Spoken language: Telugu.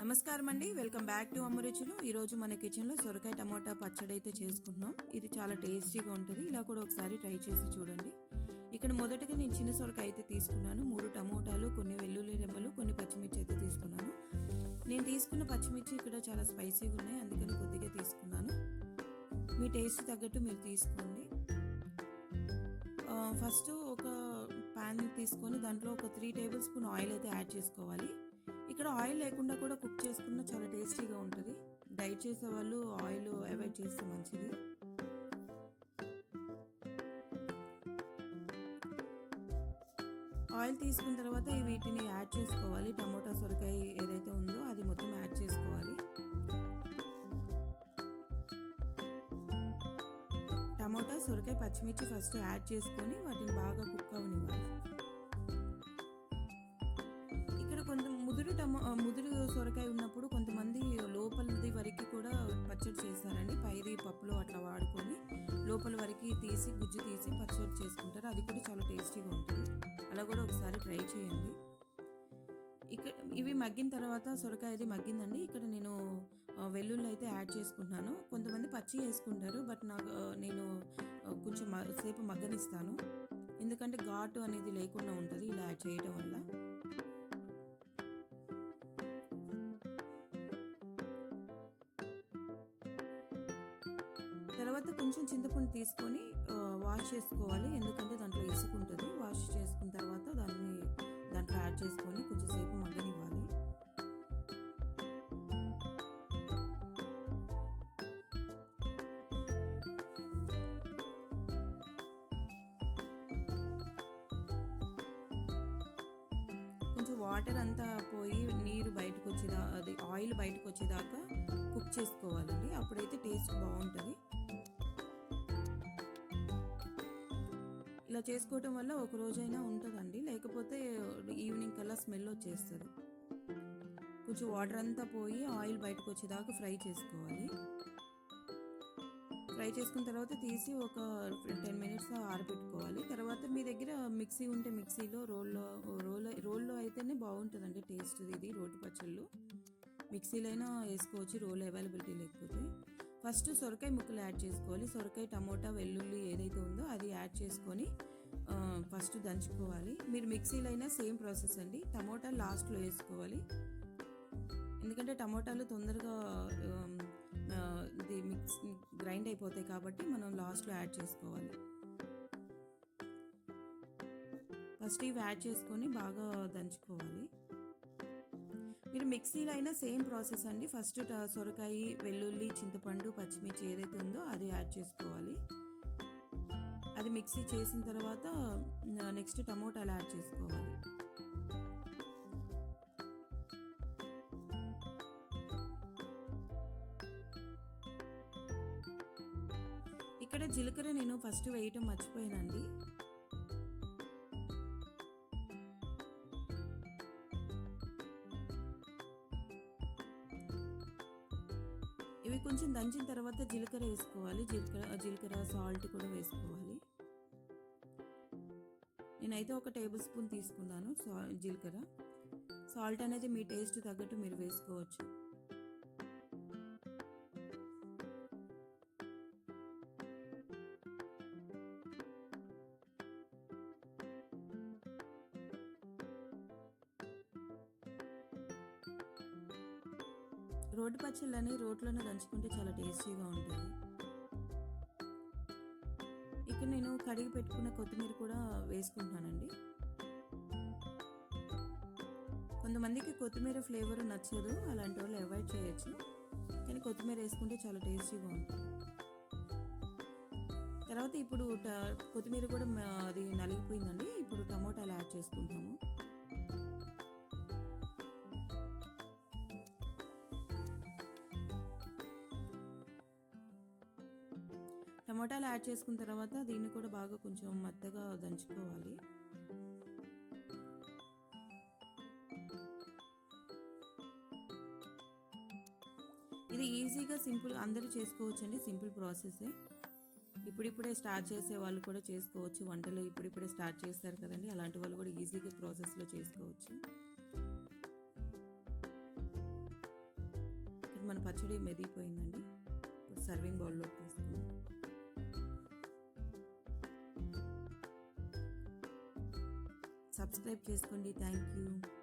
నమస్కారం అండి, వెల్కమ్ బ్యాక్ టు అమ్మ రుచులు. ఈరోజు మన కిచెన్లో సొరకాయ టమాటా పచ్చడి అయితే చేసుకుంటున్నాం. ఇది చాలా టేస్టీగా ఉంటుంది. ఇలా కూడా ఒకసారి ట్రై చేసి చూడండి. ఇక్కడ మొదటగా నేను చిన్న సొరకాయ అయితే తీసుకున్నాను. 3 టమోటాలు, కొన్ని వెల్లుల్లి రెమ్మలు, కొన్ని పచ్చిమిర్చి అయితే తీసుకున్నాను. నేను తీసుకున్న పచ్చిమిర్చి ఇక్కడ చాలా స్పైసీగా ఉన్నాయి, అందుకని కొద్దిగా తీసుకున్నాను. మీ టేస్ట్ తగ్గట్టు మీరు తీసుకోండి. ఫస్ట్ ఒక ప్యాన్ తీసుకొని దాంట్లో ఒక 3 టేబుల్ స్పూన్ ఆయిల్ అయితే యాడ్ చేసుకోవాలి. ఇక్కడ ఆయిల్ లేకుండా కూడా కుక్ చేసుకున్న చాలా టేస్టీగా ఉంటుంది. డైట్ చేసే వాళ్ళు ఆయిల్ అవాయిడ్ చేస్తే మంచిది. ఆయిల్ తీసుకున్న తర్వాత వీటిని యాడ్ చేసుకోవాలి. టమోటా సొరకాయ ఏదైతే ఉందో అది మొత్తం యాడ్ చేసుకోవాలి. టమోటా సొరకాయ పచ్చిమిర్చి ఫస్ట్ యాడ్ చేసుకొని వాటిని బాగా కుక్ అవనివ్వాలి. కొంచెం ముదురు సొరకాయ ఉన్నప్పుడు కొంతమంది లోపలిది వరకు కూడా పచ్చడి చేస్తారండి. పైది పప్పులో అట్లా వాడుకొని లోపల వరకు తీసి గుజ్జు తీసి పచ్చడి చేసుకుంటారు. అది కూడా చాలా టేస్టీగా ఉంటుంది. అలా కూడా ఒకసారి ట్రై చేయండి. ఇక్కడ ఇవి మగ్గిన తర్వాత సొరకాయ అది మగ్గిందండి. ఇక్కడ నేను వెల్లుల్లి అయితే యాడ్ చేసుకుంటున్నాను. కొంతమంది పచ్చి వేసుకుంటారు, బట్ నేను కొంచెం సేపు మగ్గనిస్తాను, ఎందుకంటే ఘాటు అనేది లేకుండా ఉంటుంది ఇలా చేయడం వల్ల. తర్వాత కొంచెం చింతపండు తీసుకొని వాష్ చేసుకోవాలి, ఎందుకంటే దాంట్లో ఇసుక ఉంటుంది. వాష్ చేసుకున్న తర్వాత దాంట్లో యాడ్ చేసుకొని కొంచెం సేపు మగ్గనివ్వాలి. కొంచెం వాటర్ అంతా పోయి నీరు బయటకు అది ఆయిల్ బయటకు వచ్చేదాకా కుక్ చేసుకోవాలండి. అప్పుడైతే టేస్ట్ బాగుంటుంది. ఇలా చేసుకోవటం వల్ల ఒక రోజైనా ఉంటుందండి, లేకపోతే ఈవినింగ్ కల్లా స్మెల్ వచ్చేస్తుంది. కొంచెం వాటర్ అంతా పోయి ఆయిల్ బయటకు వచ్చేదాకా ఫ్రై చేసుకోవాలి. ఫ్రై చేసుకున్న తర్వాత తీసి ఒక 10 మినిట్స్ ఆరబెట్టుకోవాలి. తర్వాత మీ దగ్గర మిక్సీ ఉంటే మిక్సీలో రోల్లో అయితేనే బాగుంటుందండి టేస్ట్. ఇది రోటి పచ్చళ్ళు మిక్సీలో అయినా వేసుకోవచ్చు, రోల్ అవైలబిలిటీ లేకపోతే. ఫస్ట్ సొరకాయ ముక్కలు యాడ్ చేసుకోవాలి. సొరకాయ, టమోటా, వెల్లుల్లి ఏదైతే ఉందో అది యాడ్ చేసుకొని ఫస్ట్ దంచుకోవాలి. మీరు మిక్సీలో అయినా సేమ్ ప్రాసెస్ అండి. టమోటా లాస్ట్లో వేసుకోవాలి, ఎందుకంటే టమోటాలు తొందరగా ఇది గ్రైండ్ అయిపోతాయి కాబట్టి మనం లాస్ట్లో యాడ్ చేసుకోవాలి. ఫస్ట్ ఇవి యాడ్ చేసుకొని బాగా దంచుకోవాలి. మీరు మిక్సీలో అయినా సేమ్ ప్రాసెస్ అండి. ఫస్ట్ సొరకాయ, వెల్లుల్లి, చింతపండు, పచ్చిమిర్చి ఏదైతే ఉందో అది యాడ్ చేసుకోవాలి. అది మిక్సీ చేసిన తర్వాత నెక్స్ట్ టమోటాలు యాడ్ చేసుకోవాలి. ఇక్కడ జీలకర్ర నేను ఫస్ట్ వేయటం మర్చిపోయానండి. ఇవి కొంచెం దంచిన తర్వాత జీలకర్ర వేసుకోవాలి. జీలకర్ర సాల్ట్ కూడా వేసుకోవాలి. నేనైతే ఒక టేబుల్ స్పూన్ తీసుకున్నాను జీలకర్ర. సాల్ట్ అనేది మీ టేస్ట్ తగ్గట్టు మీరు వేసుకోవచ్చు. రోటి పచ్చళ్ళని రోట్లోనే దంచుకుంటే చాలా టేస్టీగా ఉంటుంది. ఇక్కడ నేను కడిగి పెట్టుకున్న కొత్తిమీర కూడా వేసుకుంటానండి. కొంతమందికి కొత్తిమీర ఫ్లేవర్ నచ్చదు, అలాంటి వాళ్ళు అవాయిడ్ చేయొచ్చు, కానీ కొత్తిమీర వేసుకుంటే చాలా టేస్టీగా ఉంటుంది. తర్వాత ఇప్పుడు కొత్తిమీర కూడా అది నలిగిపోయిందండి. ఇప్పుడు టమోటాలు యాడ్ చేసుకుంటాము. టమాటాలు యాడ్ చేసుకున్న తర్వాత దీన్ని కూడా బాగా కొంచెం మెత్తగా దంచుకోవాలి. ఇది ఈజీగా సింపుల్ అందరూ చేసుకోవచ్చండి, సింపుల్ ప్రాసెసే. ఇప్పుడిప్పుడే స్టార్ట్ చేసే వాళ్ళు కూడా చేసుకోవచ్చు. వంటలు ఇప్పుడిప్పుడే స్టార్ట్ చేస్తారు కదండి, అలాంటి వాళ్ళు కూడా ఈజీగా ప్రాసెస్లో చేసుకోవచ్చు. మన పచ్చడి మెదిగిపోయిందండి. ఇప్పుడు సర్వింగ్ బౌల్లోకి తీసుకుందాం. సబ్స్క్రైబ్ చేసుకోండి. Thank you.